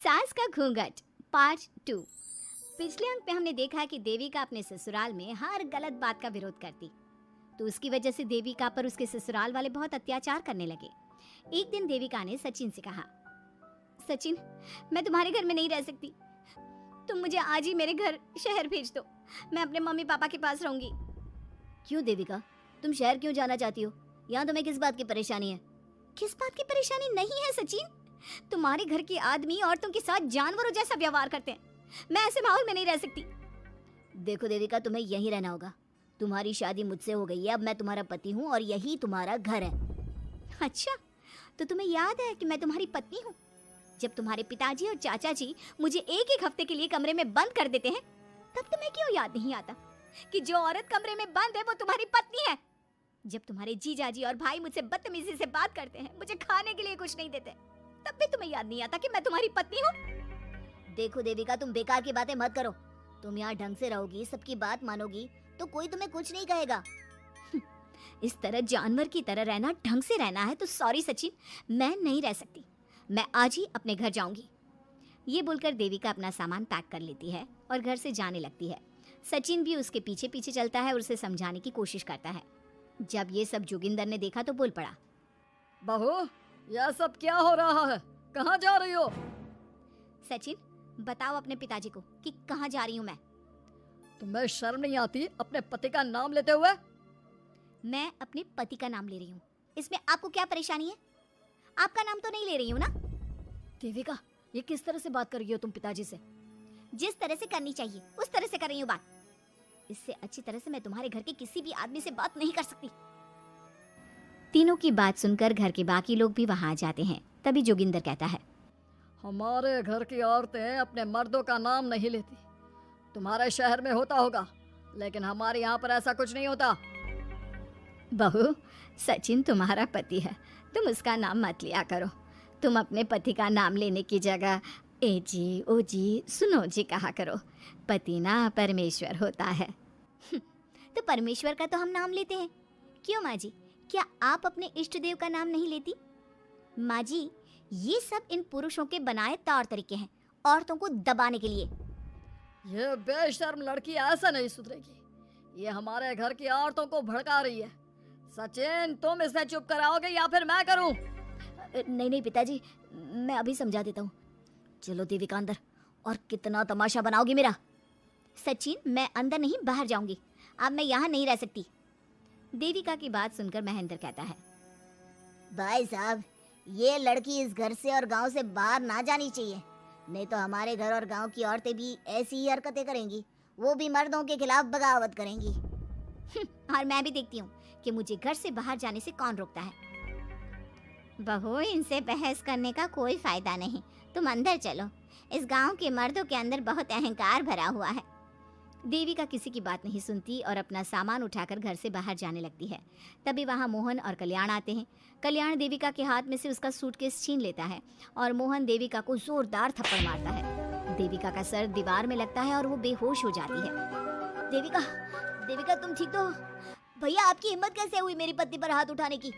सास का घूंघट पार्ट 2। पिछले अंक में हमने देखा कि देविका अपने ससुराल में हर गलत बात का विरोध करती, तो उसकी वजह से देविका पर उसके ससुराल वाले बहुत अत्याचार करने लगे। एक दिन देविका ने सचिन से कहा, सचिन, मैं तुम्हारे घर में नहीं रह सकती, तुम मुझे आज ही मेरे घर शहर भेज दो, मैं अपने मम्मी पापा के पास रहूंगी। क्यों देविका, तुम शहर क्यों जाना चाहती हो? यहाँ तुम्हें किस बात की परेशानी है? किस बात की परेशानी नहीं है सचिन, तुम्हारे घर के आदमी औरतों के साथ जानवरों जैसा व्यवहार करते हैं, मैं ऐसे माहौल में नहीं रह सकती। देखो देविका, तुम्हें यहीं रहना होगा। तुम्हारी शादी मुझसे हो गई है, अब मैं तुम्हारा पति हूँ और यही तुम्हारा घर है। अच्छा, तो तुम्हें याद है कि मैं तुम्हारी पत्नी हूँ? जब तुम्हारे पिताजी और चाचा जी मुझे एक एक हफ्ते के लिए कमरे में बंद कर देते हैं, तब तुम्हें क्यों याद नहीं आता कि जो औरत कमरे में बंद है वो तुम्हारी पत्नी है? जब तुम्हारे जीजाजी और भाई मुझसे बदतमीजी से बात करते हैं, मुझे खाने के लिए कुछ नहीं देते, तब भी तुम्हें याद नहीं आता कि मैं तुम्हारी पत्नी हूँ? देखो देविका, तुम बेकार की बातें मत करो। तुम यहाँ ढंग से रहोगी, सबकी बात मानोगी, तो कोई तुम्हें कुछ नहीं कहेगा। इस तरह जानवर की तरह रहना, ढंग से रहना है तो सॉरी सचिन, मैं नहीं रह सकती, मैं आज ही अपने घर जाऊंगी। ये बोलकर देविका अपना सामान पैक कर लेती है और घर से जाने लगती है। सचिन भी उसके पीछे पीछे चलता है और उसे समझाने की कोशिश करता है। जब ये सब जोगिंदर ने देखा तो बोल पड़ा, बहू, यह सब क्या हो रहा है? कहाँ जा रही हो? सचिन, बताओ अपने पिताजी को कि कहाँ जा रही हूँ मैं। तुम्हें शर्म नहीं आती अपने पति का नाम लेते हुए? मैं अपने पति का नाम ले रही हूँ, इसमें आपको क्या परेशानी है? आपका नाम तो नहीं ले रही हूँ ना? देविका, ये किस तरह से बात कर रही हो तुम पिताजी से? जिस तरह से करनी चाहिए उस तरह से कर रही हूँ बात। इससे अच्छी तरह से मैं तुम्हारे घर के किसी भी आदमी से बात नहीं कर सकती। तीनों की बात सुनकर घर के बाकी लोग भी वहां आ जाते हैं। तभी जोगिंदर कहता है, हमारे घर की औरतें अपने मर्दों का नाम नहीं लेती। तुम्हारे शहर में होता होगा, लेकिन हमारे यहाँ पर ऐसा कुछ नहीं होता। बहू, सचिन तुम्हारा पति है, तुम उसका नाम मत लिया करो। तुम अपने पति का नाम लेने की जगह ए जी, ओ जी, सुनो जी कहा करो। पति ना परमेश्वर होता है। तो परमेश्वर का तो हम नाम लेते हैं। क्यों माँ जी, क्या आप अपने इष्ट देव का नाम नहीं लेती? माँ जी, ये सब इन पुरुषों के बनाए तौर तरीके हैं, औरतों को दबाने के लिए। ये बेशर्म लड़की ऐसा नहीं सुधरेगी। ये हमारे घर की औरतों को भड़का रही है। सचिन, तुम इसे चुप कराओगे या फिर मैं करूं? नहीं नहीं पिताजी, मैं अभी समझा देता हूँ। चलो देविका अंदर, और कितना तमाशा बनाओगी मेरा। सचिन, मैं अंदर नहीं बाहर जाऊंगी, अब मैं यहाँ नहीं रह सकती। देविका की बात सुनकर महेंद्र कहता है, भाई साहब, ये लड़की इस घर से और गांव से बाहर ना जानी चाहिए, नहीं तो हमारे घर और गांव की औरतें भी ऐसी ही हरकतें करेंगी, वो भी मर्दों के खिलाफ बगावत करेंगी। और मैं भी देखती हूँ कि मुझे घर से बाहर जाने से कौन रोकता है। बहू, इनसे बहस करने का कोई फायदा नहीं, तुम अंदर चलो। इस गांव के मर्दों के अंदर बहुत अहंकार भरा हुआ है। देविका किसी की बात नहीं सुनती और अपना सामान उठाकर घर से बाहर जाने लगती है। तभी वहां मोहन और कल्याण आते हैं। कल्याण देविका के हाथ में से उसका सूटकेस छीन लेता है और मोहन देविका को जोरदार थप्पड़ मारता है। देविका का सर दीवार में लगता है और वो बेहोश हो जाती है। देविका, देविका तुम ठीक तो हो? भैया, आपकी हिम्मत कैसे हुई मेरी पत्नी पर हाथ उठाने की?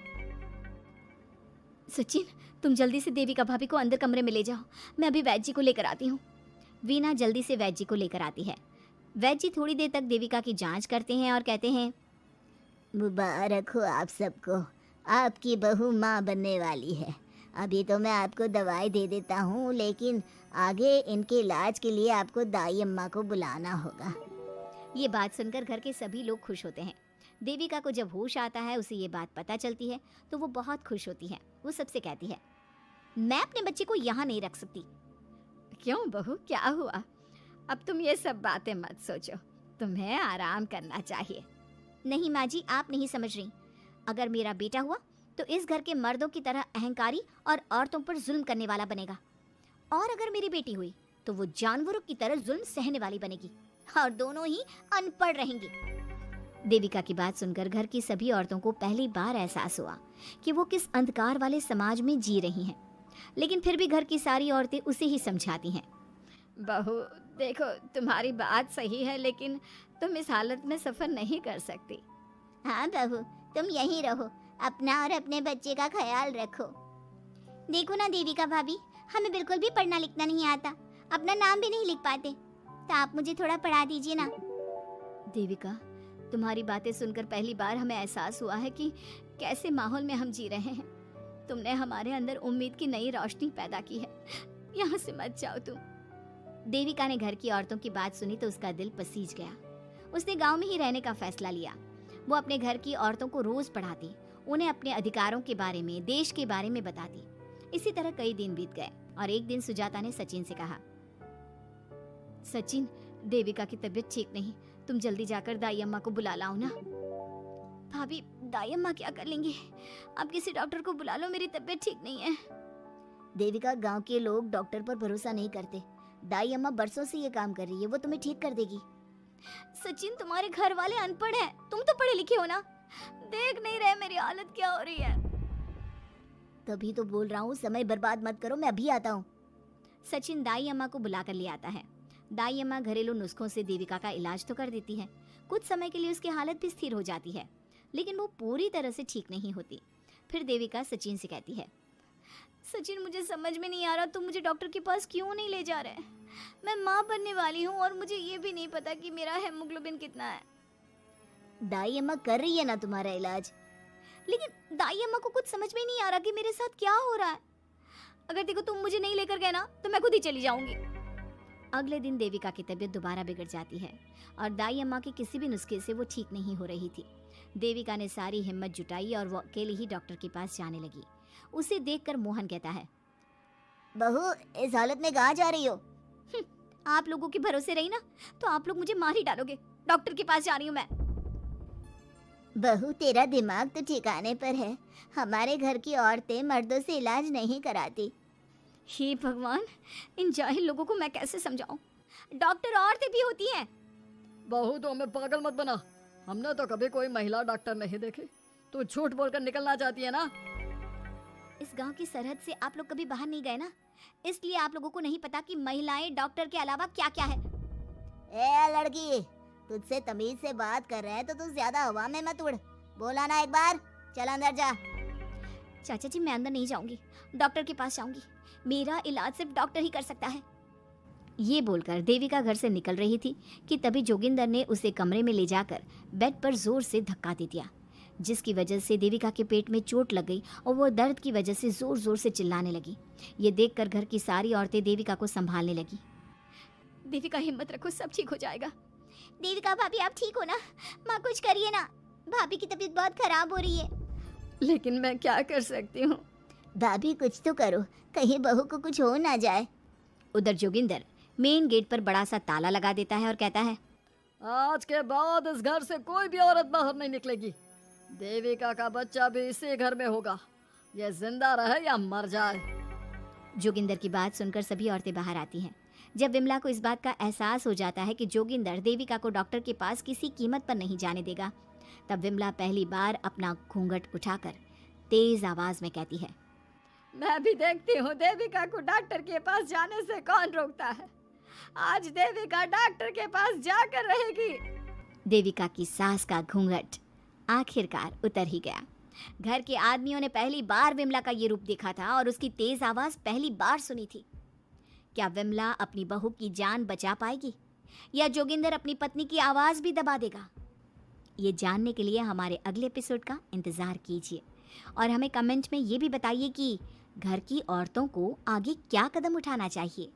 सचिन, तुम जल्दी से देविका भाभी को अंदर कमरे में ले जाओ, मैं अभी वैद्य जी को लेकर आती हूँ। वीना जल्दी से वैद्य जी को लेकर आती है। वैद्य जी थोड़ी देर तक देविका की जांच करते हैं और कहते हैं, मुबारक हो आप सबको, आपकी बहू माँ बनने वाली है। अभी तो मैं आपको दवाई दे देता हूँ, लेकिन आगे इनके इलाज के लिए आपको दाई अम्मा को बुलाना होगा। ये बात सुनकर घर के सभी लोग खुश होते हैं। देविका को जब होश आता है, उसे ये बात पता चलती है तो वो बहुत खुश होती है। वो सबसे कहती है, मैं अपने बच्चे को यहाँ नहीं रख सकती। क्यों बहू, क्या हुआ? अब तुम ये सब बातें मत सोचो, तुम्हें आराम करना चाहिए। नहीं माँ जी, आप नहीं समझ रही। अगर मेरा बेटा हुआ तो इस घर के मर्दों की तरह अहंकारी और औरतों पर जुल्म करने वाला बनेगा, और अगर मेरी बेटी हुई तो वो जानवरों की तरह जुल्म सहने वाली बनेगी, और दोनों ही अनपढ़ रहेंगी। देविका की बात सुनकर घर की सभी औरतों को पहली बार एहसास हुआ कि वो किस अंधकार वाले समाज में जी रही हैं। लेकिन फिर भी घर की सारी औरतें उसे ही समझाती हैं। बहू देखो, तुम्हारी बात सही है, लेकिन तुम इस हालत में सफर नहीं कर सकती। हाँ बहू, तुम यहीं रहो, अपना और अपने बच्चे का ख्याल रखो। देखो ना देविका भाभी, हमें बिल्कुल भी पढ़ना लिखना नहीं आता, अपना नाम भी नहीं लिख पाते, तो आप मुझे थोड़ा पढ़ा दीजिए ना। देविका, तुम्हारी बातें सुनकर पहली बार हमें एहसास हुआ है कि कैसे माहौल में हम जी रहे हैं। तुमने हमारे अंदर उम्मीद की नई रोशनी पैदा की है। यहाँ से मत जाओ तुम। देविका ने घर की औरतों की बात सुनी तो उसका दिल पसीज गया। उसने गांव में ही रहने का फैसला लिया। वो अपने घर की औरतों को रोज पढ़ाती, उन्हें अपने अधिकारों के बारे में, देश के बारे में बताती। इसी तरह कई दिन बीत गए और एक दिन सुजाता ने सचिन से कहा, सचिन, देविका की तबीयत ठीक नहीं, तुम जल्दी जाकर दाई अम्मा को बुला लाओ ना। भाभी, दाई अम्मा क्या कर लेंगी? आप किसी डॉक्टर को बुला लो, मेरी तबीयत ठीक नहीं है। देविका, गांव के लोग डॉक्टर पर भरोसा नहीं करते। दाई अम्मा बरसों से ये काम कर रही है, वो तुम्हें ठीक कर देगी। सचिन, तुम्हारे घर वाले अनपढ़ हैं, तुम तो पढ़े लिखे हो ना, देख नहीं रहे मेरी हालत क्या हो रही है। तभी तो बोल रहा हूँ, समय बर्बाद मत करो, मैं अभी आता हूँ। सचिन दाई अम्मा को बुलाकर ले आता है। दाई अम्मा घरेलू नुस्खों से देविका का इलाज तो कर देती है। कुछ समय के लिए उसकी हालत भी स्थिर हो जाती है, लेकिन वो पूरी तरह से ठीक नहीं होती। फिर देविका सचिन से कहती है, सचिन, मुझे समझ में नहीं आ रहा तुम मुझे डॉक्टर के पास क्यों नहीं ले जा रहे। मैं माँ बनने वाली हूँ और मुझे ये भी नहीं पता कि मेरा हेमोग्लोबिन कितना है। दाई अम्मा कर रही है ना तुम्हारा इलाज। लेकिन दाई अम्मा को कुछ समझ में नहीं आ रहा कि मेरे साथ क्या हो रहा है। अगर देखो तुम मुझे नहीं लेकर गए ना तो मैं खुद ही चली जाऊंगी। अगले दिन देविका की तबीयत दोबारा बिगड़ जाती है और दाई अम्मा के किसी भी नुस्खे से वो ठीक नहीं हो रही थी। देविका ने सारी हिम्मत जुटाई और वो अकेले ही डॉक्टर के पास जाने लगी। उसे देखकर मोहन कहता है, बहू, इस हालत में कहाँ जा रही हो? आप लोगों के भरोसे रही ना तो आप लोग मुझे मार ही डालोगे। डॉक्टर के पास जा रही हूँ मैं। बहू, तेरा दिमाग तो ठिकाने पर है। हमारे घर की औरतें मर्दों से इलाज नहीं कराती। हे भगवान, इन जाहिल लोगों को मैं कैसे समझाऊं? डॉक्टर औरतें भी होती हैं। बहू, तो हमें पागल मत बना, हमने तो कभी कोई महिला डॉक्टर नहीं देखी। तू झूठ बोलकर निकलना चाहती है ना? इस गांव की सरहद से आप लोग कभी बाहर नहीं गए ना, इसलिए आप लोगों को नहीं पता कि महिलाएं डॉक्टर के अलावा क्या क्या है। ए लड़की, तुझसे तमीज से बात कर रहे हैं तो तू ज्यादा हवा में मत उड़। बोला ना एक बार, चल अंदर जा। चाचा जी, मैं अंदर नहीं जाऊंगी, डॉक्टर के पास जाऊंगी। मेरा इलाज सिर्फ डॉक्टर ही कर सकता है। ये बोलकर देविका घर से निकल रही थी कि तभी जोगिंदर ने उसे कमरे में ले जाकर बेड पर जोर से धक्का दे दिया, जिसकी वजह से देविका के पेट में चोट लग गई और वो दर्द की वजह से जोर जोर से चिल्लाने लगी। ये देखकर घर की सारी औरतें देविका को संभालने लगी। देविका, हिम्मत रखो, सब ठीक हो जाएगा। देविका भाभी, आप ठीक हो ना? माँ, कुछ करिए ना, भाभी की तबीयत बहुत खराब हो रही है। लेकिन मैं क्या कर सकती हूँ? भाभी, कुछ तो करो, कहीं बहू को कुछ हो ना जाए। उधर जोगिंदर मेन गेट पर बड़ा सा ताला लगा देता है और कहता है, आज के बाद इस घर से कोई भी औरत बाहर नहीं निकलेगी। देविका का बच्चा भी इसी घर में होगा, ये जिंदा रहे या मर जाए। जोगिंदर की बात सुनकर सभी औरतें बाहर आती हैं। जब विमला को इस बात का एहसास हो जाता है कि जोगिंदर देविका को डॉक्टर के पास किसी कीमत पर नहीं जाने देगा, तब विमला पहली बार अपना घूंघट उठाकर तेज आवाज में कहती है, मैं भी देखती हूँ देविका को डॉक्टर के पास जाने से कौन रोकता है। आज देविका डॉक्टर के पास जाकर रहेगी। देविका की सास का घूंघट आखिरकार उतर ही गया। घर के आदमियों ने पहली बार विमला का ये रूप देखा था और उसकी तेज आवाज पहली बार सुनी थी। क्या विमला अपनी बहू की जान बचा पाएगी या जोगिंदर अपनी पत्नी की आवाज भी दबा देगा? ये जानने के लिए हमारे अगले एपिसोड का इंतजार कीजिए और हमें कमेंट में ये भी बताइए कि घर की औरतों को आगे क्या कदम उठाना चाहिए।